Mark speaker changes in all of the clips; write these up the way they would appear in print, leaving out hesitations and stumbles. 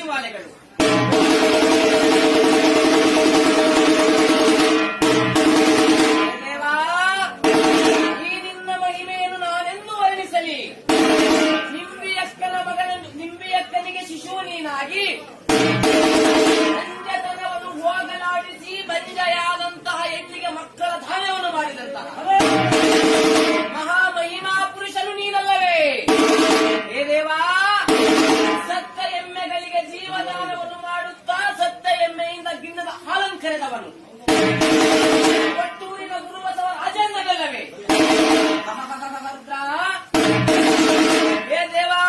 Speaker 1: ಶಿವಾಲಯಗಳು. ದೇವಾ, ಈ ನಿನ್ನ ಮಹಿಮೆಯನ್ನು ನಾನೆಂದು ವರ್ಣಿಸಲಿ? ನಿಂಬಿಯಕ್ಕನಿಗೆ ಶಿಶು ನೀನಾಗಿ ಅಂಜತನವನ್ನು ಹೋಗಲಾಡಿಸಿ ಬಂಜೆಯಾದಂತಹ ಹೆಣ್ಣಿಗೆ ಮಕ್ಕಳ ದಾನವನ್ನು ಮಾಡಿದಂತಹ ಮಹಾಮಹಿಮಾ ಪುರುಷನು ನೀನಲ್ಲವೇ? ಹೇ ದೇವಾ, ಸತ್ತ ಎಮ್ಮೆಗಳಿಗೆ ಜೀವದಾನವನ್ನು ಮಾಡುತ್ತಾ ಸತ್ತ ಎಮ್ಮೆಯಿಂದ ಗಿಣ್ಣದ ಹಾಲನ್ನು ಕರೆದವನು ಕೊಟ್ಟೂರಿನ ಗುರುಬಸವ ರಾಜೇಂದ್ರನಲ್ಲವೇ? ಹೇ ದೇವಾ,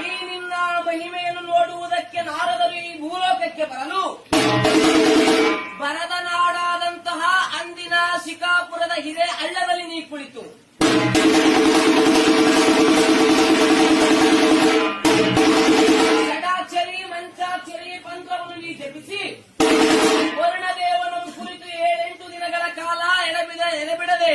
Speaker 1: ಈ ನಿನ್ನ ಮಹಿಮೆಯನ್ನು ನೋಡುವುದಕ್ಕೆ ನಾರದರು ಈ ಭೂಲೋಕಕ್ಕೆ ಬರಲು ಬರದ ನಾಡಾದಂತಹ ಅಂದಿನ ಶಿಕಾಪುರದ ಹಿರೇ ಹಳ್ಳದಲ್ಲಿ ನೀ ಕುಳಿತು ಷಡಾಕ್ಷರಿ ಮಂಚಾಕ್ಷರಿ ಮಂತ್ರವನ್ನು ನೀ ಜಪಿಸಿ ವರುಣದೇವನನ್ನು ಕುರಿತು 7-8 ದಿನಗಳ ಕಾಲ ಎಡೆಬಿಡದೆ